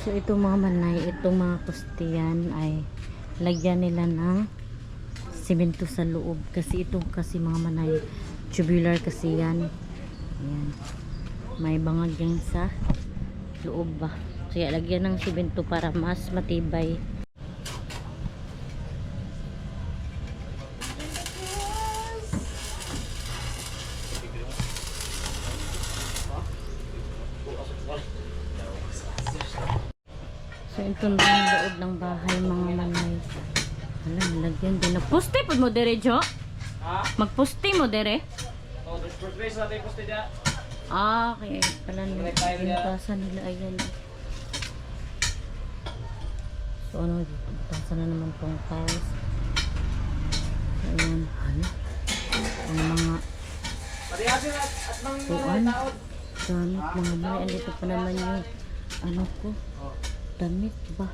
So ito mga manay, itong mga kustiyan ay lagyan nila ng simento sa loob kasi ito kasi mga manay tubular kasi yan. Ayan. May bangag yan sa loob ba. Kaya lagyan ng simento para mas matibay. So ito na yung loob ng bahay mga manay. Alam, lagyan din na poste po mo dere Jo? Magposte mo dere? Oh, there's progress natin poste dyan. Ah, kaya pala nagpintasan nila ayan. So ano, pintasan na naman tong tiles. Ayan, ano? Ang mga Parihasin at mga tuan, taon. damit, mga manay. Andito pa naman yung ano ko, damit ba?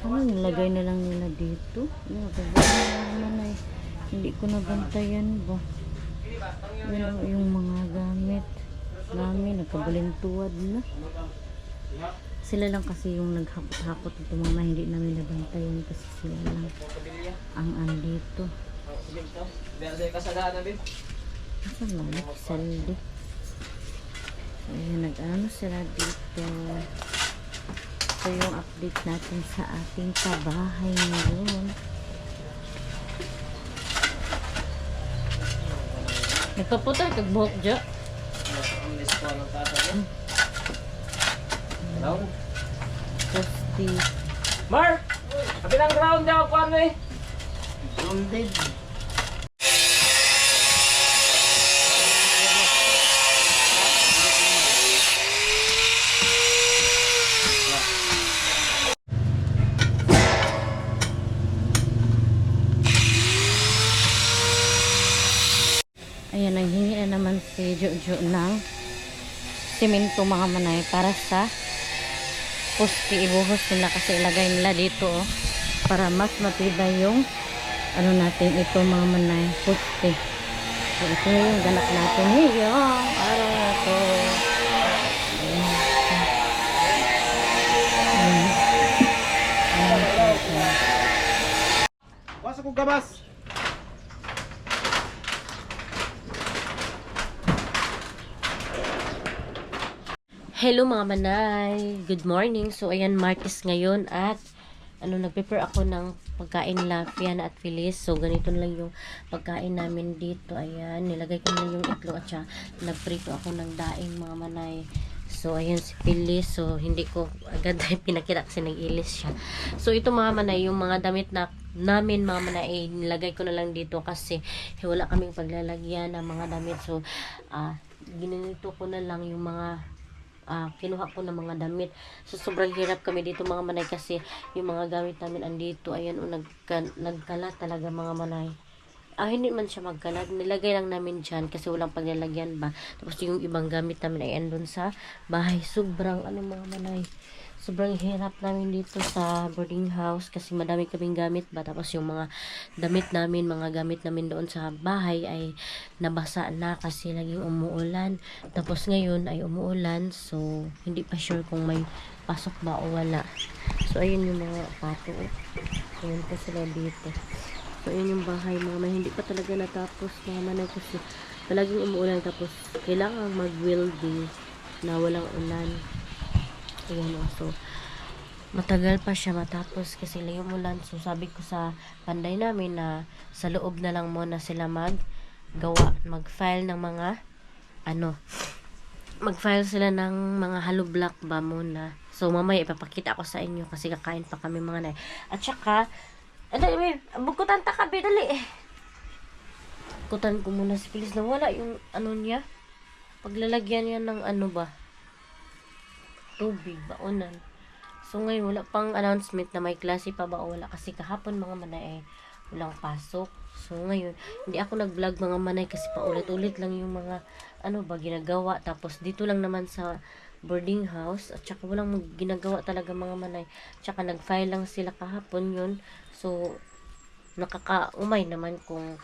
Ano nilagay na lang nila dito? Manay. Hindi ko nabantayan ba? Yan yung mga gamit namin, nagkabalintuad na. Sila lang kasi yung naghapot-hapot ito mga hindi namin nabantayan kasi sila lang ang andito. Dahil kasagaan na din. Asan na? Saldi. Ayan, nag-ano sila dito. Ito yung update natin sa ating pabahay ngayon. Nagpaputol kag buhok dyan. Ang list ko ng tata niya. Hello? Posti. Mark! Kabilang ground daw ako ano eh. Grounded. Ayan, nanghingi na naman si Jojo ng simento mga manay para sa poste. Ibuhos nila kasi ilagay nila dito oh, para mas matibay yung ano natin ito mga manay poste. So ito na yung ganap natin ngayong araw na to. Ayan. Pasok kong gabas! Hello mga manay, good morning. So ayan, Martes ngayon at nag-prepare ako ng pagkain nila Fiana at Phyllis. So ganito lang yung pagkain namin dito. Ayan, nilagay ko na yung itlog at sya nagprito ako ng daing mga manay. So ayan si Phyllis. So hindi ko agad pinakita kasi nag-ilis siya. So ito mga manay, yung mga damit na namin mga manay, nilagay ko na lang dito kasi wala kaming paglalagyan ng mga damit. So ginanito ko na lang yung mga kinuha ko ng mga damit. So sobrang hirap kami dito mga manay kasi yung mga gamit namin andito. Ayan o, nagkalat talaga mga manay. Hindi man siya magkalat, nilagay lang namin dyan kasi walang paglalagyan ba. Tapos yung ibang gamit namin ay andun sa bahay. Sobrang mga manay, sobrang hirap namin dito sa boarding house kasi madami kaming gamit ba. Tapos yung mga damit namin, mga gamit namin doon sa bahay ay nabasa na kasi laging umuulan. Tapos ngayon ay umuulan, so hindi pa sure kung may pasok ba o wala. So ayun yung mga pato. Ayun pa sila dito. So ayun yung bahay mga hindi pa talaga natapos mga manay kasi palaging umuulan. Tapos kailangan mag-welding na walang ulan. Ayan o. So, matagal pa siya matapos kasi yung ulan. So, sabi ko sa panday namin na sa loob na lang muna sila mag-file ng mga mag-file sila ng mga hollow block ba muna. So, mamaya ipapakita ko sa inyo kasi kakain pa kami mga nay. At saka, bukutan ta kabe, dali eh. Bukutan ko muna si Phyllis na wala yung niya. Paglalagyan niya ng ba? Tubig, baonan. So ngayon wala pang announcement na may klase pa ba o wala kasi kahapon mga manay walang pasok. So ngayon hindi ako nag-vlog mga manay kasi paulit-ulit lang yung mga ginagawa. Tapos dito lang naman sa boarding house at saka walang ginagawa talaga mga manay. Tsaka nag-file lang sila kahapon yun. So nakakaumay naman kung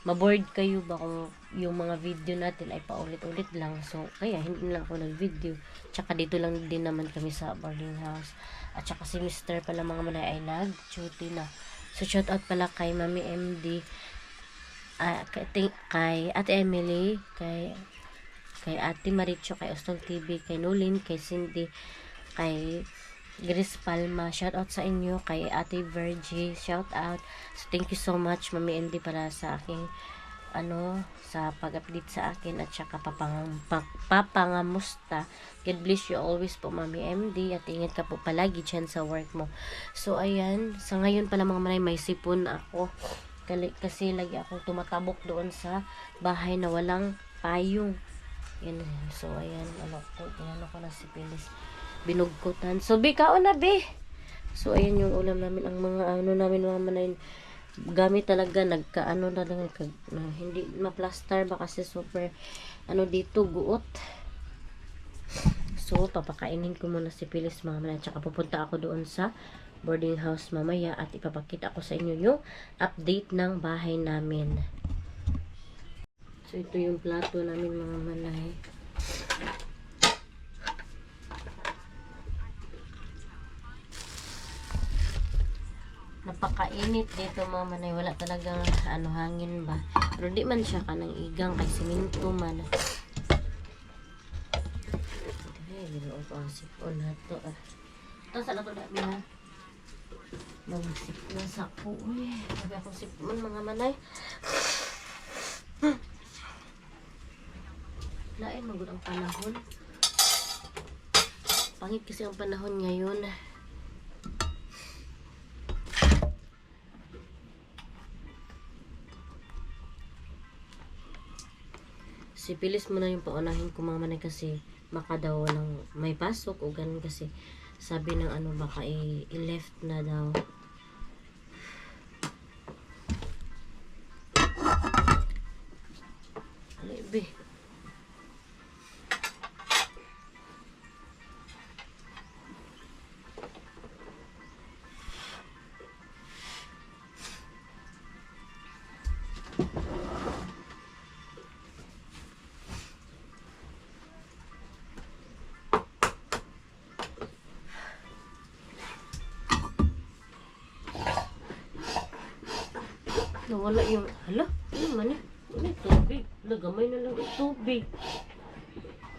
maboard kayo ba kung yung mga video natin ay paulit-ulit lang. So, kaya hindi lang ako nag-video. Tsaka dito lang din naman kami sa boarding house. At tsaka si Mr. pala mga manay ay nag-duty na. So, shout out pala kay Mami MD, kay Ate Emily, kay Ate Maricho, kay Ostol TV, kay Nolin, kay Cindy, kay Grace Palma, shout out sa inyo, kay Ate Virgie, shout out. So thank you so much Mami MD para sa aking sa pag-update sa akin at saka papangamusta. God bless you always po Mami MD at ingat ka po palagi dyan sa work mo. So ayan, sa ngayon pala mga manay may sipon ako kasi lagi akong tumatabok doon sa bahay na walang payong. Yan. So ayan, ko na si Pilis binugkutan. So be kaon na be. So ayan yung ulam namin, ang mga namin mga manay gamit talaga na hindi ma-plaster ba kasi super dito guot. So papakainin ko muna si Pilis mga manay, tsaka pupunta ako doon sa boarding house mamaya at ipapakita ko sa inyo yung update ng bahay namin. So ito yung plato namin mga manay. Napakainit dito mga manay, wala talagang hangin ba, pero di man siya kanang igang kay siminto man. Ginoo ko ang sipon na to. Ito sa lato na ha. Mag-sipon sa po. Uy, sabi akong sipon mga manay. Lain magod ang panahon. Pangit kasi ang panahon ngayon. Si Pilis mo na yung paunahin ko mga manay kasi baka daw lang may pasok o ganun kasi sabi ng baka i-left na daw. Alibi. Nawala yung, hala, ano man eh. Ano yung tubig? Nagamay na lang yung tubig.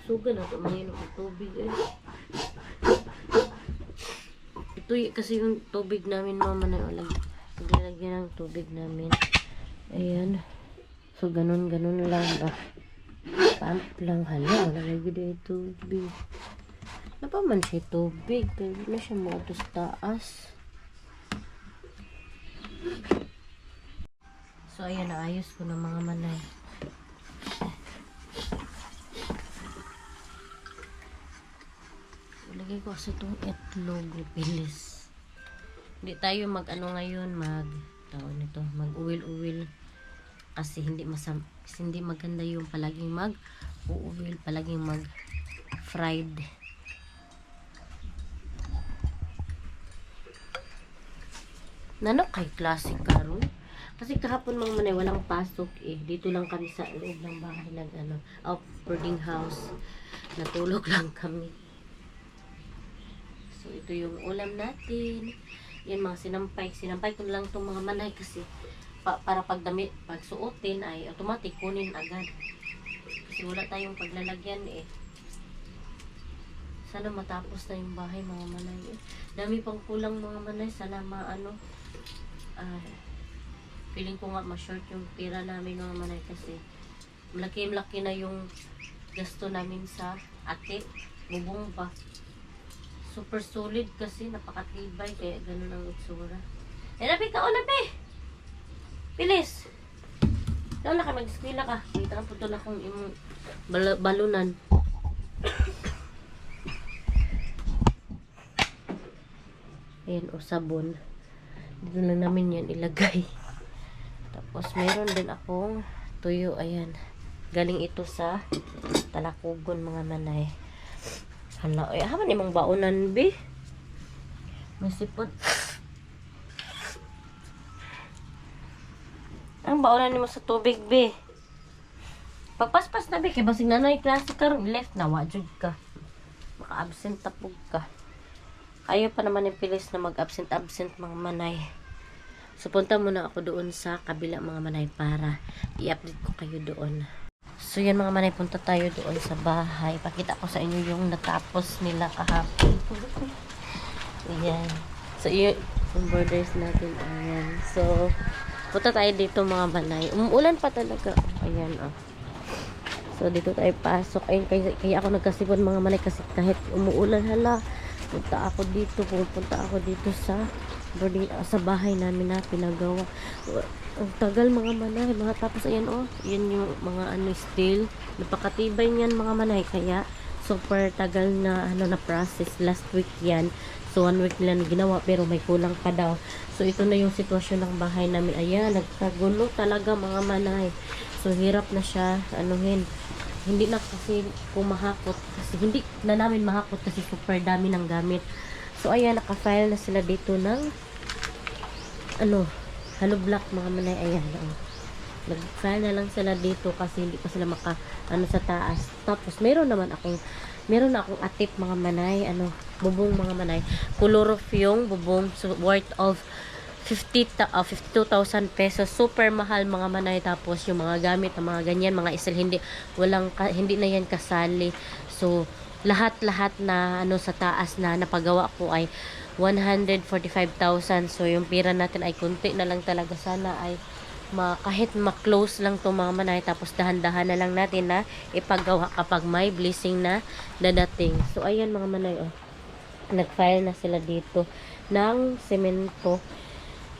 Suga na ito, mga yung tubig eh. Ito kasi yung tubig namin mama na ulang. Nilagyan ng tubig namin. Ayan. So, ganun lang ba. Pump lang, hala. Nalagyan na yung tubig. Napaman siya tubig. Pero na siya mga taas. So, ayan, naayos ko ng mga manay. Ilagay ko sa itong itlog, Pilis. Hindi tayo ngayon, mag-uwil-uwil. Kasi hindi maganda yung palaging mag-uwil, palaging mag-fried. Nano kay classic karon? Kasi kahapon mga manay, walang pasok eh. Dito lang kami sa loob ng bahay boarding house. Natulog lang kami. So, ito yung ulam natin. Yan mga sinampay. Sinampay ko lang itong mga manay kasi para pag suotin ay automatic kunin agad. Kasi wala tayong paglalagyan eh. Sana matapos na yung bahay mga manay eh. Dami pang kulang mga manay. Sana feeling ko nga ma-short yung pira namin mga manay kasi malaki-laki na yung gasto namin sa atip, bubong pa. Super solid kasi napakatibay kaya ganun ang itsura. Nabi ka o nabi! Pilis! Ikaw na ka, mag-eskwila ka. Kita ka putol akong imong balunan. Ayan o, sabon. Dito lang namin yan ilagay. Tapos, meron din akong tuyo. Ayan. Galing ito sa Talakugon, mga manay. Hala, ay, haman imong baonan, be. May sipon. Ang baunan nimo sa tubig, be. Pagpaspas na, be. Kaya basig na na klase karon left na. Wajud ka. Maka-absent tapog ka. Ayaw pa naman yung pilis na mag-absent mga manay. So, punta muna ako doon sa kabila mga manay para i-update ko kayo doon. So, yan mga manay, punta tayo doon sa bahay. Pakita ko sa inyo yung natapos nila kahapon. Ayan. So, yung borders natin. Ayan. So, punta tayo dito mga manay. Umuulan pa talaga. Ayan, oh. So, dito tayo pasok. Ayun, kaya ako nagkasipon mga manay kasi kahit umuulan, hala. Pupunta ako dito sa bahay namin na pinagawa. Ang tagal mga manay, mga tapos ayan oh, yan yung mga steel. Napakatibay niyan mga manay, kaya super tagal na na process. Last week yan. So 1 week nila na ginawa pero may kulang pa daw. So ito na yung sitwasyon ng bahay namin. Ayan, nagkagulo talaga mga manay. So hirap na siya anuhin. Hindi na kasi kumahakot kasi hindi na namin mahakot kasi super dami ng gamit. So ayan, naka-file na sila dito ng hollow block mga manay. Ayan, nag-file na lang sila dito kasi hindi pa sila sa taas. Tapos meron na akong atip mga manay, bubong mga manay. Color of yung bubong, so worth of 52,000 pesos. Super mahal mga manay. Tapos yung mga gamit na mga ganyan, mga isel, hindi na yan kasali. So lahat na sa taas na napagawa ko ay 145,000. So yung pira natin ay kunti na lang talaga. Sana ay kahit ma-close lang to mga manay. Tapos dahan-dahan na lang natin na ipagawa kapag may blessing na dadating. So ayan mga manay, oh. Nag-file na sila dito ng semento.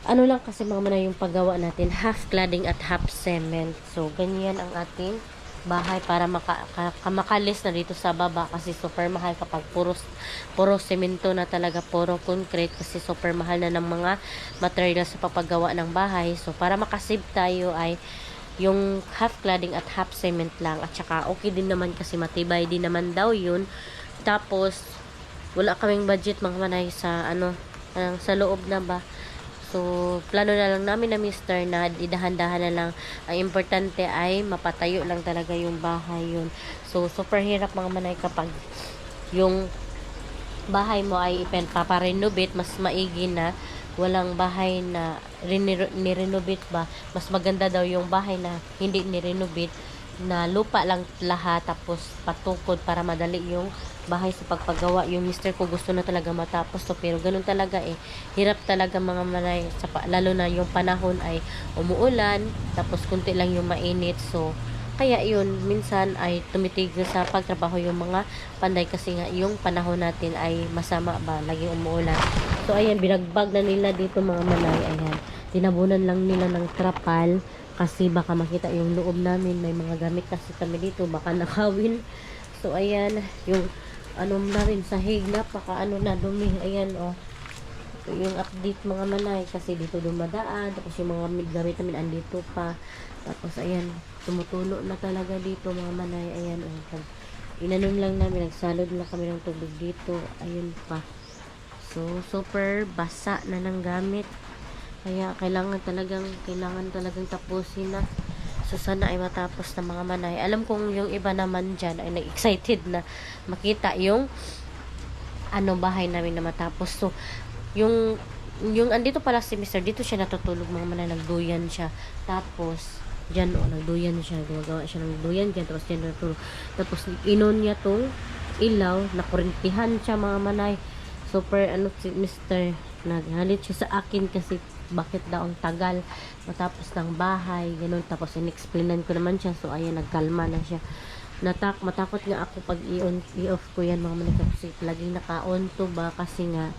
Lang kasi mga manay yung paggawa natin, half cladding at half cement. So ganyan ang ating bahay para makalis na dito sa baba kasi super mahal kapag puro semento na talaga, puro concrete kasi super mahal na ng mga material sa papagawa ng bahay. So para makasave tayo ay yung half cladding at half cement lang, at saka okay din naman kasi matibay din naman daw yun. Tapos wala kaming budget mga manay sa sa loob na ba. So, plano na lang namin na mister na idahan-dahan na lang. Ang importante ay mapatayo lang talaga yung bahay yun. So, super hirap mga manay kapag yung bahay mo ay paparenovate. Mas maigi na walang bahay na nirenovate ba. Mas maganda daw yung bahay na hindi nirenovate, na lupa lang lahat tapos patukod para madali yung bahay sa pagpagawa. Yung mister ko gusto na talaga matapos to, pero ganun talaga hirap talaga mga manay, lalo na yung panahon ay umuulan tapos kunti lang yung mainit. So kaya yun, minsan ay tumitigil sa pagtrabaho yung mga panday kasi nga yung panahon natin ay masama ba, laging umuulan. So ayan, binagbag na nila dito mga manay. Ayan, tinabunan lang nila ng trapal kasi baka makita yung loob namin. May mga gamit kasi kami dito, baka nakawin. So ayan, yung na rin sahig, napaka na dumi. Ayan, oh. So, yung update mga manay kasi dito dumadaan. Tapos yung mga gamit namin andito pa. Tapos ayan, tumutulo na talaga dito mga manay. Ayan, oh. Inanon lang namin, nagsalod na kami ng tubig dito. Ayun pa. So super basa na ng gamit. Kaya kailangan talagang tapusin na. So sana ay matapos na mga manay. Alam kong yung iba naman dyan ay excited na makita yung bahay namin na matapos. So yung andito pala si Mr. Dito siya natutulog mga manay, nagduyan siya. Tapos dyan nagduyan siya, gumagawa siya ng duyan dyan, tapos dyan natutulog. Tapos inon niya tong ilaw, nakurintihan siya mga manay. Super si Mr. naghalit siya sa akin kasi bakit daw ang tagal matapos ng bahay, ganun. Tapos in-explainan ko naman siya. So ayan, nagkalma na siya. Matakot nga ako pag i-off ko yan mga manay kasi laging naka-on to ba kasi nga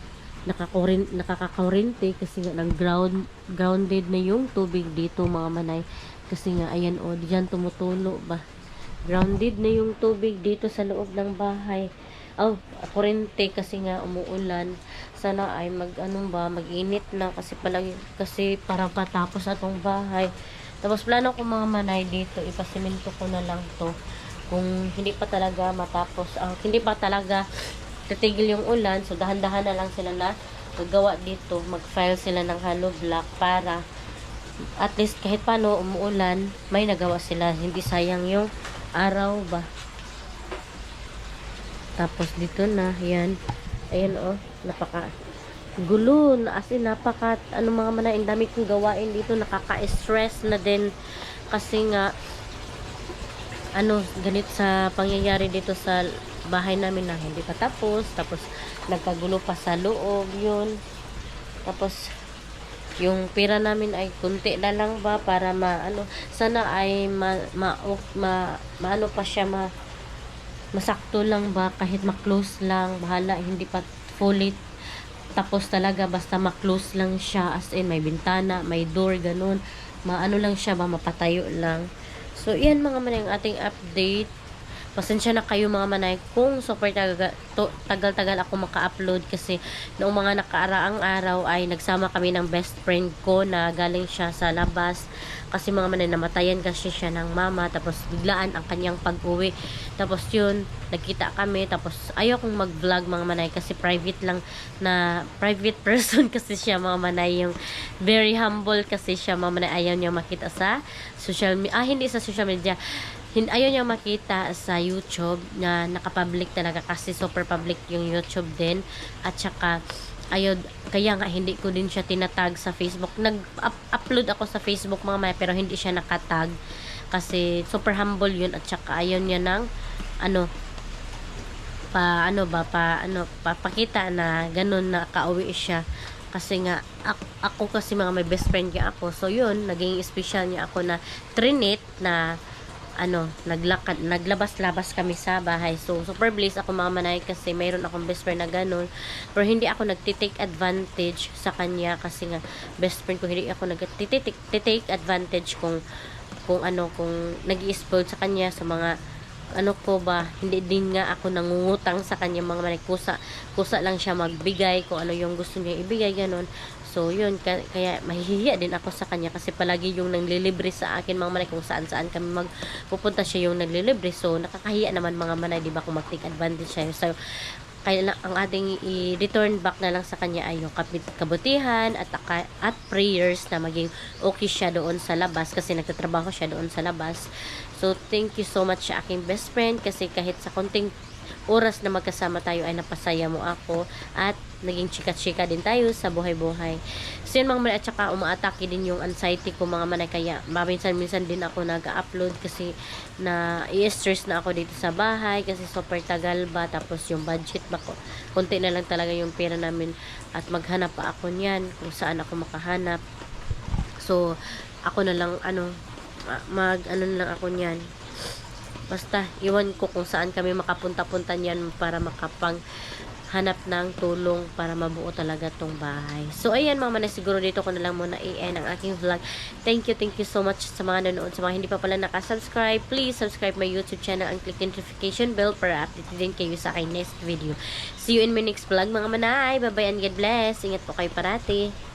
nakakakurente kasi nga grounded na yung tubig dito mga manay kasi nga ayan diyan tumutulo ba, grounded na yung tubig dito sa loob ng bahay. Kurente kasi nga umuulan. Sana ay mag-init na kasi para patapos atong bahay. Tapos plano ko mga manay dito, ipasimento ko na lang to kung hindi pa talaga matapos, hindi pa talaga titigil yung ulan. So dahan-dahan na lang sila na gagawa dito, mag-file sila ng hollow block para at least kahit paano umuulan, may nagawa sila. Hindi sayang yung araw ba. Tapos dito na, yan. Ayan oh, napaka gulo, as in napaka, ano mga manay, ang dami kong gawain dito, nakaka-stress na din. Kasi nga, ano, ganit sa pangyayari dito sa bahay namin na hindi pa tapos. Tapos, nagkagulo pa sa loob, yun. Tapos, yung pera namin ay kunti na lang ba para maano, sana ay maano pa siya, masakto lang ba, kahit ma-close lang, bahala, hindi pa fully tapos talaga, basta ma-close lang siya, as in may bintana, may door, ganun, maano lang siya ba, mapatayo lang. So yan mga manay ang ating update. Pasensya na kayo mga manay kung super tagal-tagal ako maka-upload kasi noong mga nakaraang araw ay nagsama kami ng best friend ko na galing siya sa labas kasi mga manay namatayan kasi siya ng mama, tapos biglaan ang kanyang pag-uwi. Tapos yun, nagkita kami, tapos ayaw kong mag-vlog mga manay kasi private lang, na private person kasi siya mga manay, yung very humble kasi siya mga manay, ayaw niya makita sa social media, hindi sa social media, ayaw niya makita sa YouTube na nakapublic talaga kasi super public yung YouTube din. At saka ayaw, kaya nga hindi ko din siya tinatag sa Facebook. Nag-upload ako sa Facebook mga maya, pero hindi siya nakatag kasi super humble yun. At saka ayaw niya ng papakita na ganun na kauwi siya. Kasi nga ako kasi mga may best friend niya ako, so yun, naging special niya ako na trinit na naglabas-labas kami sa bahay. So, super blessed ako mga manay kasi mayroon akong best friend na ganun. Pero hindi ako nagtitake advantage sa kanya kasi nga best friend ko, hindi ako nagtitake advantage kung nag-i-spoil sa kanya sa mga ko ba, hindi din nga ako nangungutang sa kanya mga manay, kusa lang siya magbigay kung ano yung gusto niya ibigay, ganun. So yun, kaya mahihiya din ako sa kanya kasi palagi yung nanglilibre sa akin mga manay, kung saan kami magpupunta siya yung naglilibre. So nakakahiya naman mga manay, di ba, kung mag-take advantage siya. So kaya ang ating i-return back na lang sa kanya ay yung kabutihan at prayers na maging okay siya doon sa labas kasi nagtatrabaho siya doon sa labas. So thank you so much sa aking best friend kasi kahit sa konting oras na magkasama tayo ay napasaya mo ako at naging chika-chika din tayo sa buhay-buhay. So yun mga manay, at saka umaatake din yung anxiety ko mga manay, kaya minsan din ako nag-upload kasi na i-stress na ako dito sa bahay kasi super tagal ba, tapos yung budget ba ko, konti na lang talaga yung pera namin at maghanap pa ako niyan kung saan ako makahanap. So ako na lang na lang ako niyan. Basta, iwan ko kung saan kami makapunta-punta niyan para makapanghanap ng tulong para mabuo talaga tong bahay. So, ayan mga manay, siguro dito ko na lang muna i-end ang aking vlog. Thank you so much sa mga nanonood. Sa mga hindi pa pala nakasubscribe, please subscribe my YouTube channel and click the notification bell para update din kayo sa aking next video. See you in my next vlog mga manay. Bye-bye and God bless. Ingat po kayo parati.